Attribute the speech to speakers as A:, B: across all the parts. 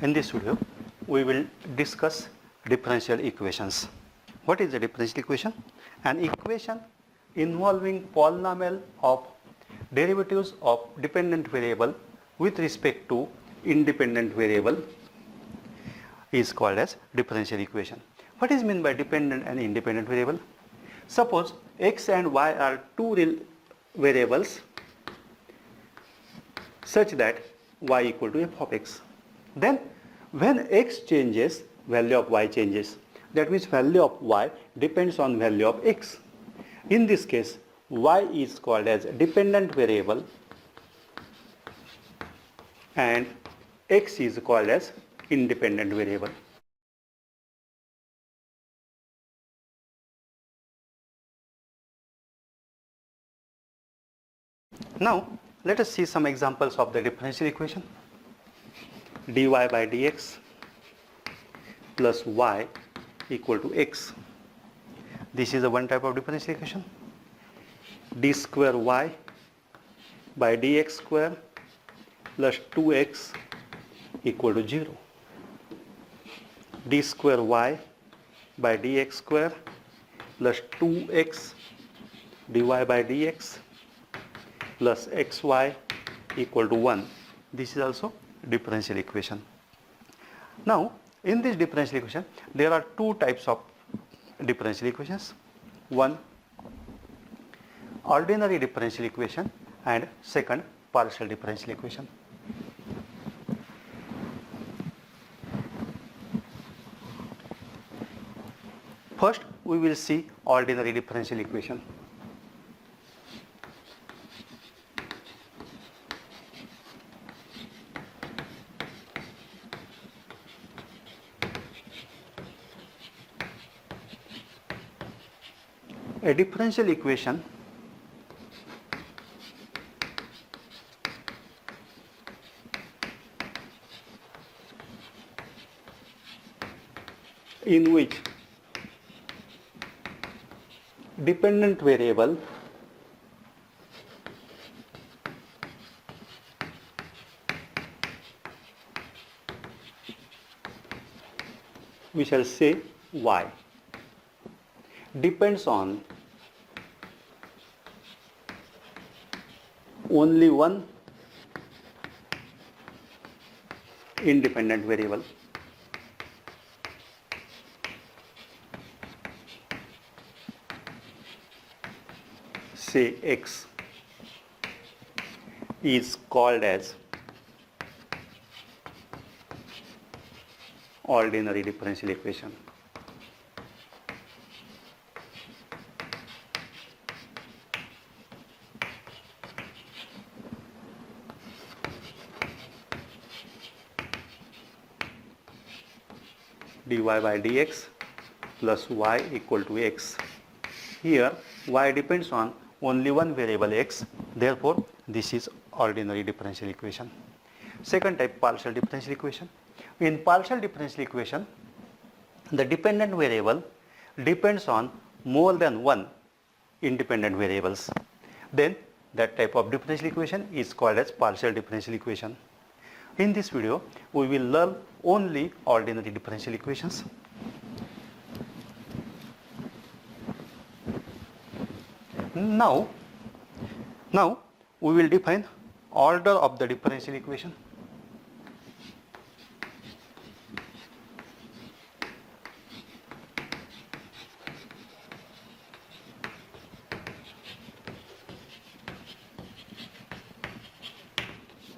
A: In this video, we will discuss differential equations. What is a differential equation? An equation involving polynomial of derivatives of dependent variable with respect to independent variable is called as differential equation. What is meant by dependent and independent variable? Suppose x and y are two real variables such that y equal to f of x. Then when x changes, value of y changes. That means value of y depends on value of x. In this case, y is called as dependent variable and x is called as independent variable. Now, let us see some examples of the differential equation. dy by dx plus y equal to x. This is the one type of differential equation. D square y by dx square plus 2x equal to 0. D square y by dx square plus 2x dy by dx plus xy equal to 1. This is also differential equation. Now, in this differential equation, there are two types of differential equations. One, ordinary differential equation, and second, partial differential equation. First, we will see ordinary differential equation. A differential equation in which dependent variable we shall say y depends on only one independent variable. Say x is called as ordinary differential equation. dy by dx plus y equal to x. Here y depends on only one variable x, therefore this is ordinary differential equation. Second type, partial differential equation. In partial differential equation, the dependent variable depends on more than one independent variables. Then that type of differential equation is called as partial differential equation. In this video, we will learn only ordinary differential equations. Now we will define order of the differential equation.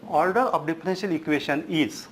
A: Order of differential equation is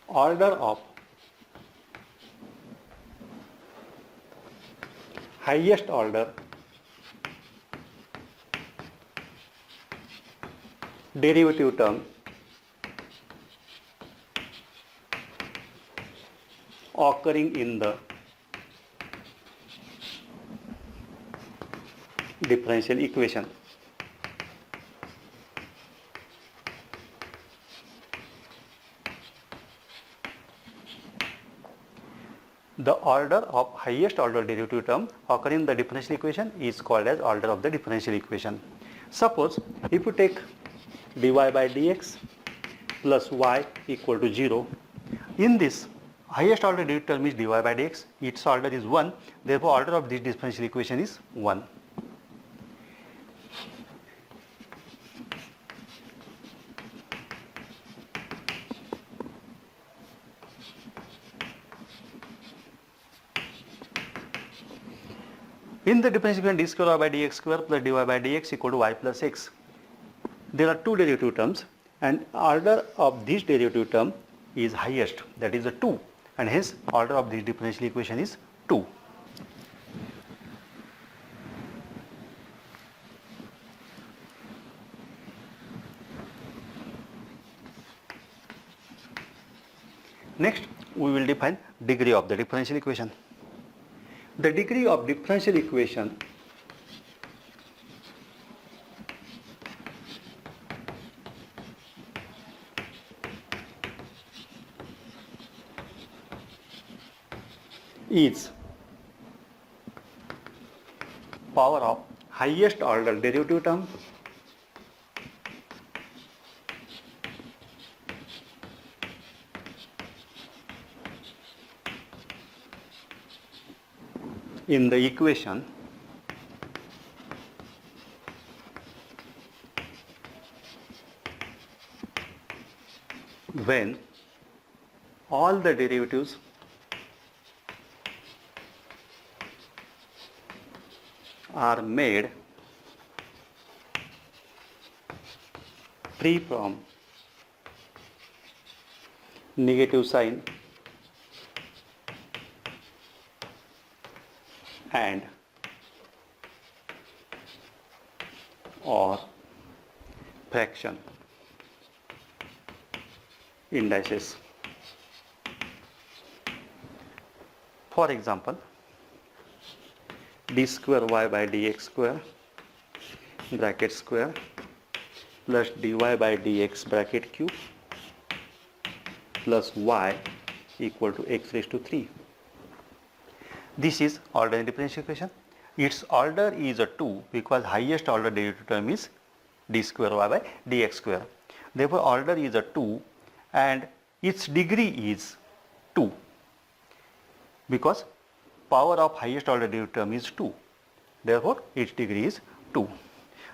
A: order of highest order derivative term occurring in the differential equation. The order of highest order derivative term occurring in the differential equation is called as order of the differential equation. Suppose if you take dy by dx plus y equal to 0, in this highest order derivative term is dy by dx, its order is 1, therefore order of this differential equation is 1. In the differential equation d square y by dx square plus dy by dx equal to y plus x, there are two derivative terms and order of this derivative term is highest, that is the 2, and hence order of this differential equation is 2. Next, we will define degree of the differential equation. The degree of differential equation is power of highest order derivative term in the equation when all the derivatives are made free from negative sign and or fraction indices. For example, d square y by dx square bracket square plus dy by dx bracket cube plus y equal to x raised to 3. This is order differential equation. Its order is a 2 because highest order derivative term is d square y by dx square. Therefore, order is a 2 and its degree is 2 because power of highest order derivative term is 2. Therefore, its degree is 2.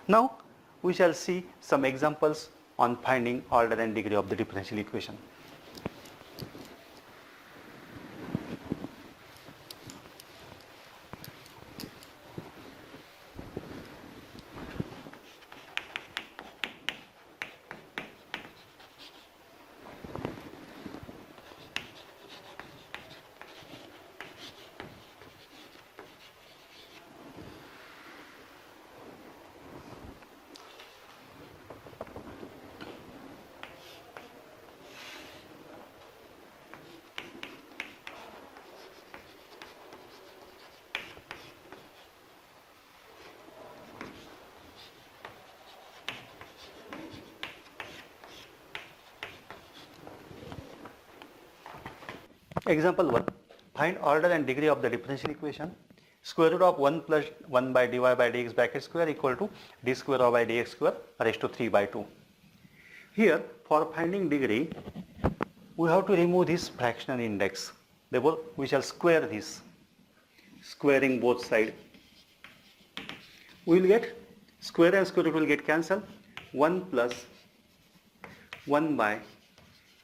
A: Now, we shall see some examples on finding order and degree of the differential equation. Example 1. Find order and degree of the differential equation. Square root of 1 plus 1 by dy by dx bracket square equal to d square y by dx square raised to 3 by 2. Here, for finding degree, we have to remove this fractional index. Therefore, we shall square this, squaring both sides. We will get square and square root will get cancelled. 1 plus 1 by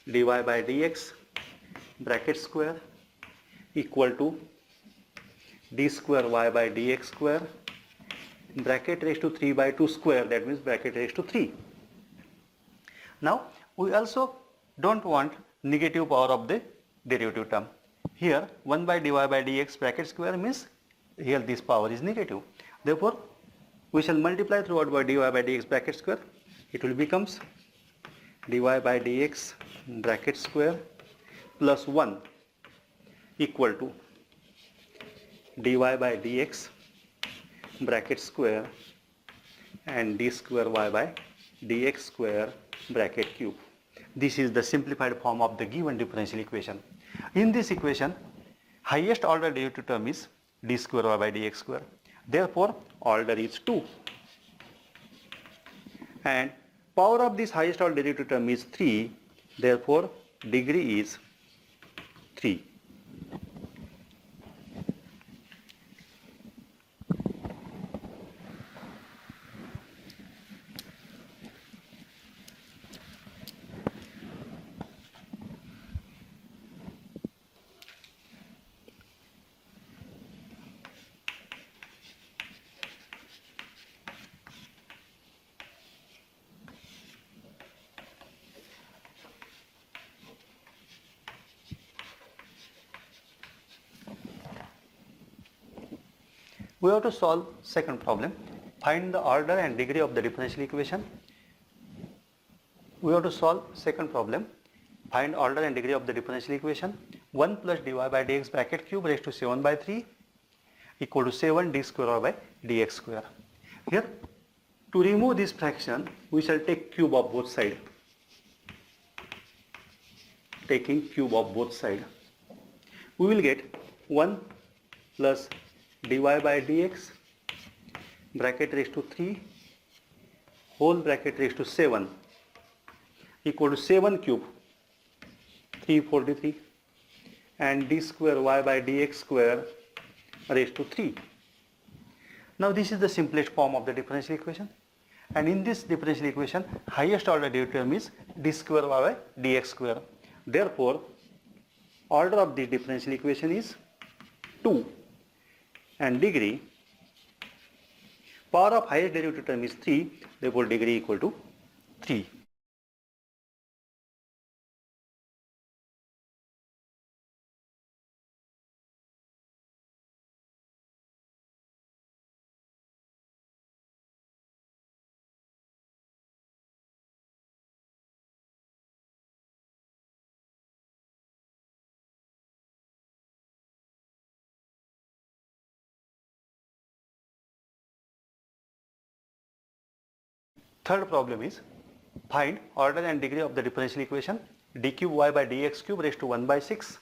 A: dy by dx bracket square equal to d square y by dx square bracket raised to 3 by 2 square, that means bracket raised to 3. Now, we also don't want negative power of the derivative term. Here 1 by dy by dx bracket square means here this power is negative. Therefore, we shall multiply throughout by dy by dx bracket square. It will becomes dy by dx bracket square plus 1 equal to dy by dx bracket square and d square y by dx square bracket cube. This is the simplified form of the given differential equation. In this equation, highest order derivative term is d square y by dx square. Therefore, order is 2. And power of this highest order derivative term is 3. Therefore, degree is 3. We have to solve second problem. Find the order and degree of the differential equation. We have to solve second problem. Find order and degree of the differential equation. 1 plus dy by dx bracket cube raised to 7 by 3 equal to 7 d square by dx square. Here, to remove this fraction, we shall take cube of both sides. Taking cube of both sides, we will get 1 plus dy by dx bracket raised to 3 whole bracket raised to 7 equal to 7 cube 343 and d square y by dx square raised to 3. Now this is the simplest form of the differential equation, and in this differential equation highest order derivative term is d square y by dx square. Therefore, order of this differential equation is 2. And degree, power of highest derivative term is 3, therefore degree equal to 3. Third problem is find order and degree of the differential equation d cube y by dx cube raised to 1 by 6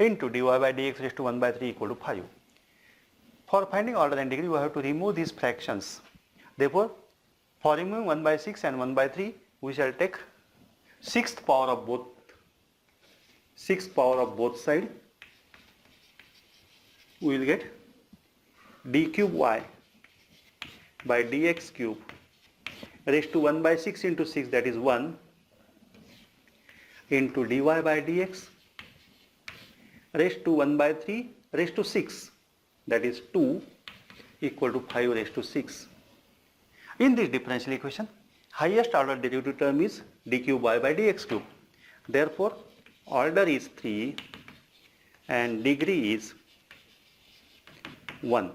A: into dy by dx raised to 1 by 3 equal to 5. For finding order and degree, we have to remove these fractions. Therefore, for removing 1 by 6 and 1 by 3, we shall take sixth power of side. We will get d cube y by dx cube raised to 1 by 6 into 6, that is 1, into dy by dx raised to 1 by 3 raised to 6, that is 2, equal to 5 raised to 6. In this differential equation, highest order derivative term is d cube y by dx cube. Therefore, order is 3 and degree is 1.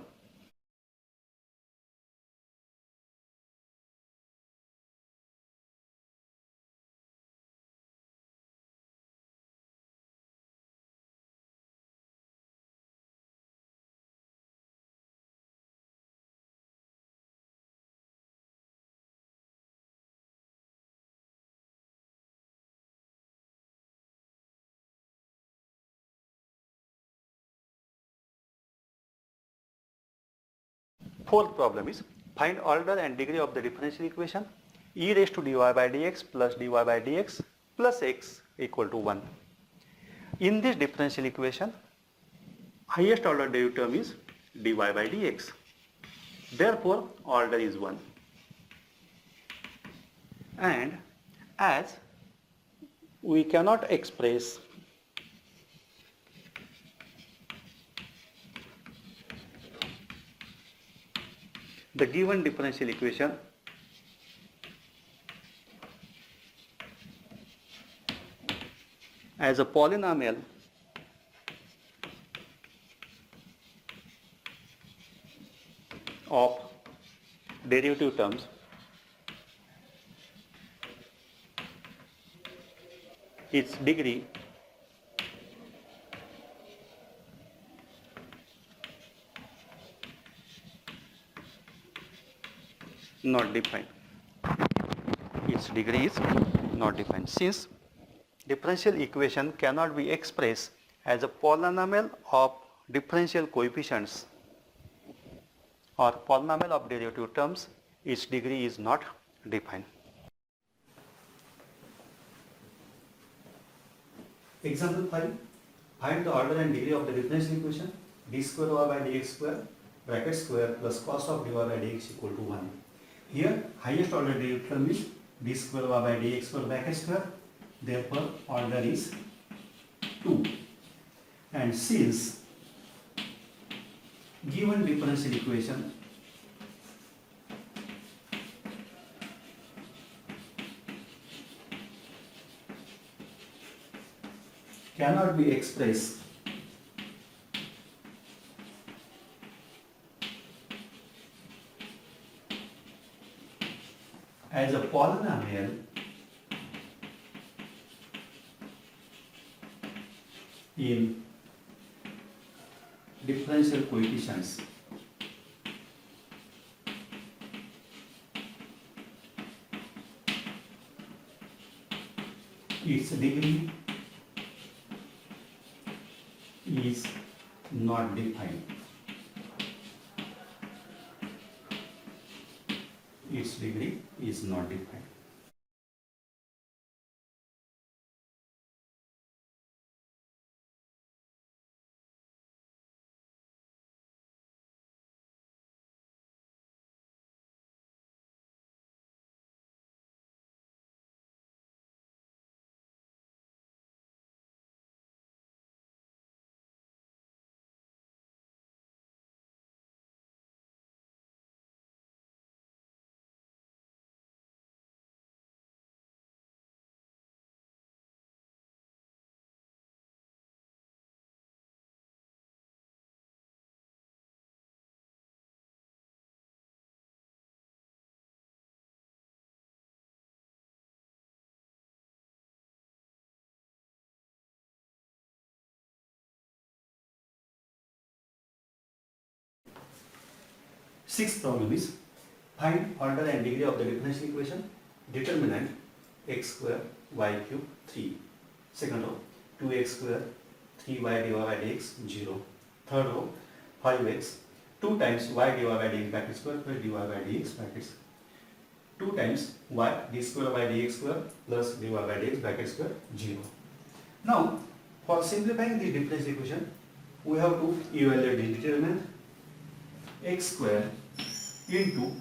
A: Fourth problem is find order and degree of the differential equation e raised to dy by dx plus dy by dx plus x equal to 1. In this differential equation, highest order derivative term is dy by dx. Therefore, order is 1. And as we cannot express the given differential equation as a polynomial of derivative terms, its degree not defined. Its degree is not defined. Since differential equation cannot be expressed as a polynomial of differential coefficients or polynomial of derivative terms, its degree is not defined. Example 5. Find the order and degree of the differential equation d square y by dx square bracket square plus cos of dy by dx equal to 1. Here highest order derivative term is d square y by dx square bracket square, therefore order is 2. And since given differential equation cannot be expressed as a polynomial in differential coefficients, its degree is not defined. Its degree is not defined. Sixth problem is find order and degree of the differential equation determinant x square y cube 3. Second row 2x square 3y divided by dx 0. Third row 5x 2 times y divided by dx bracket square plus dy by dx bracket 2 times y d square by dx square plus dy by dx bracket square 0. Now for simplifying the differential equation we have to evaluate the determinant x square into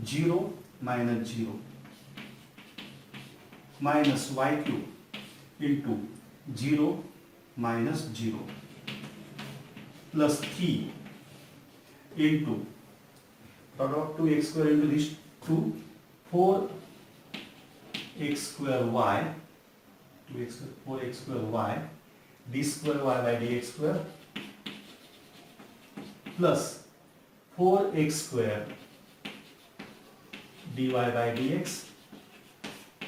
A: 0 minus 0 minus y cube into 0 minus 0 plus 3 into dot of 2x square into this 2 4x square y 2x square 4x square y d square y by dx square plus 4x square dy by dx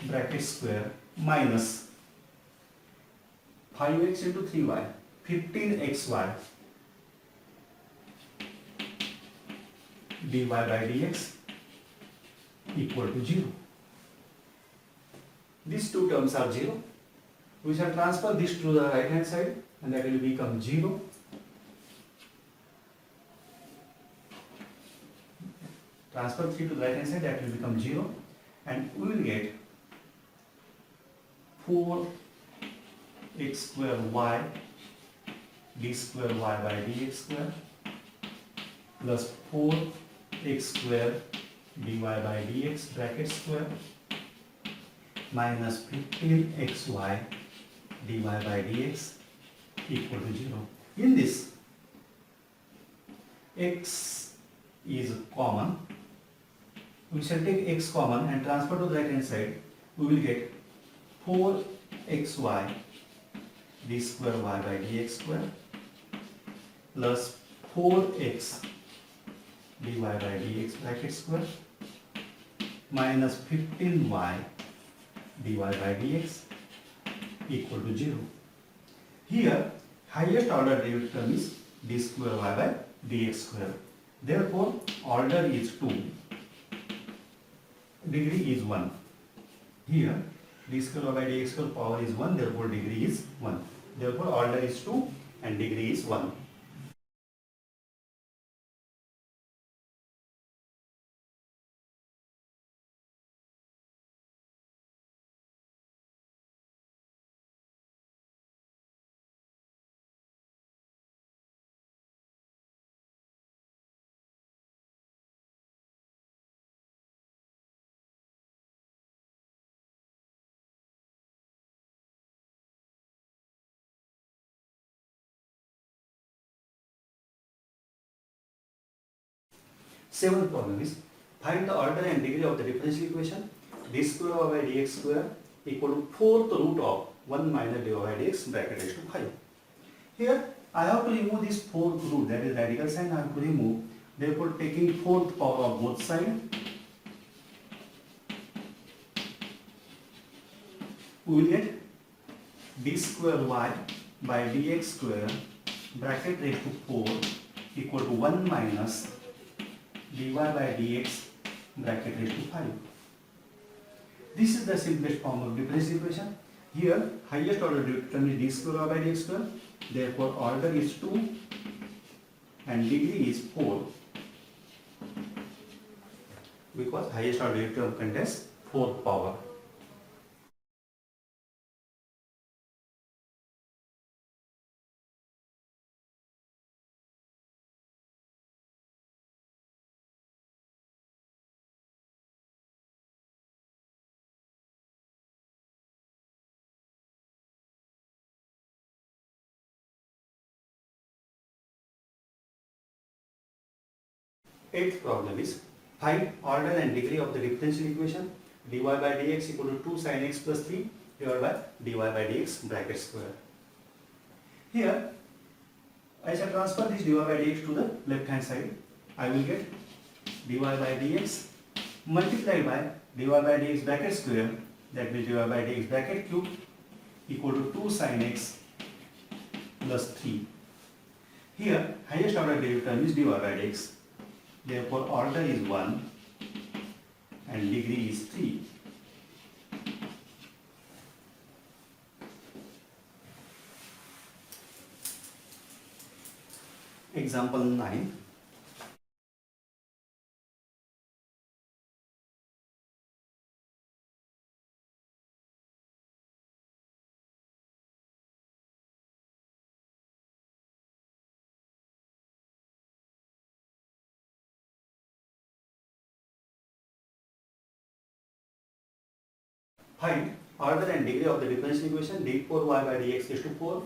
A: bracket square minus 5x into 3y 15xy dy by dx equal to 0. These two terms are 0. We shall transfer this to the right hand side and that will become 0. Transfer 3 to the right hand side, that will become 0 and we will get 4x square y d square y by dx square plus 4x square dy by dx bracket square minus 15xy dy by dx equal to 0. In this, x is common. We shall take x common and transfer to the right hand side. We will get 4xy d square y by dx square plus 4x dy by dx bracket square minus 15y dy by dx equal to 0. Here highest order derivative term is d square y by dx square. Therefore order is 2, degree is 1. Here d square y by dx square power is 1, therefore degree is 1. Therefore, order is 2 and degree is 1. Seventh problem is find the order and degree of the differential equation d square y by dx square equal to fourth root of 1 minus dy by dx bracket raised to 5. Here I have to remove this fourth root, that is radical sign I have to remove. Therefore, taking fourth power of both sides, we will get d square y by dx square bracket raised to 4 equal to 1 minus dy by dx bracket raised to 5. This is the simplest form of differential equation. Here, highest order term is d square y by dx square. Therefore, order is 2 and degree is 4 because highest order term contains fourth power. Eighth problem is find order and degree of the differential equation dy by dx equal to 2 sin x plus 3 divided by dy by dx bracket square. Here I shall transfer this dy by dx to the left hand side. I will get dy by dx multiplied by dy by dx bracket square, that will dy by dx bracket cube equal to 2 sin x plus 3. Here highest order derivative term is dy by dx. Therefore, order is 1 and degree is 3. Example 9. Find order and degree of the differential equation d4y by dx raised to 4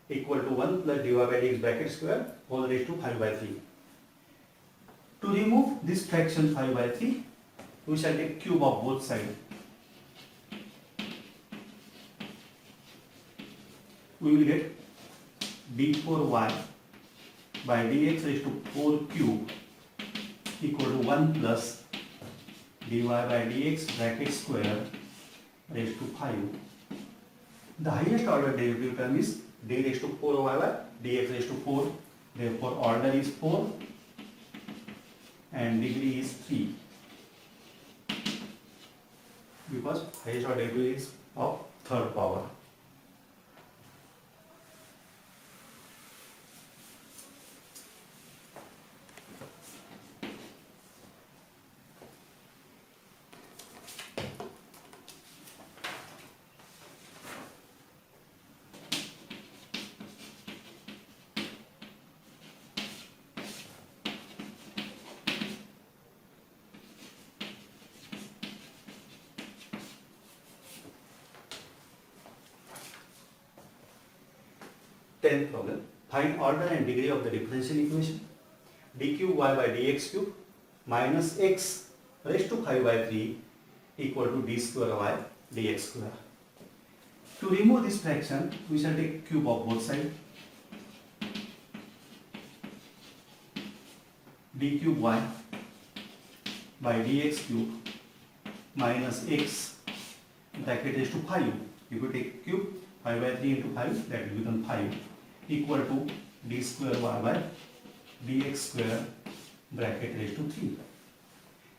A: equal to 1 plus dy by dx bracket square whole raised to 5 by 3. To remove this fraction 5 by 3, we shall take cube of both sides. We will get d4y by dx raised to 4 cube equal to 1 plus dy by dx bracket square raised to 5. The highest order derivative term is d raised to 4y by dx raised to 4. Therefore, order is 4 and degree is 3 because highest order derivative is of third power. Tenth problem. Find order and degree of the differential equation d cube y by dx cube minus x raised to 5 by 3 equal to d square y dx square. To remove this fraction, we shall take cube of both sides. d cube y by dx cube minus x bracket raised to 5. If you take cube 5 by 3 into 5, that will become 5 equal to d square y by dx square bracket raised to 3.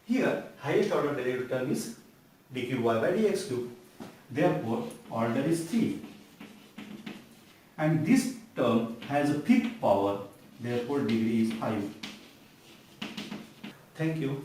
A: Here highest order derivative term is d cube y by dx cube. Therefore, order is 3 and this term has a fifth power, therefore degree is 5. Thank you.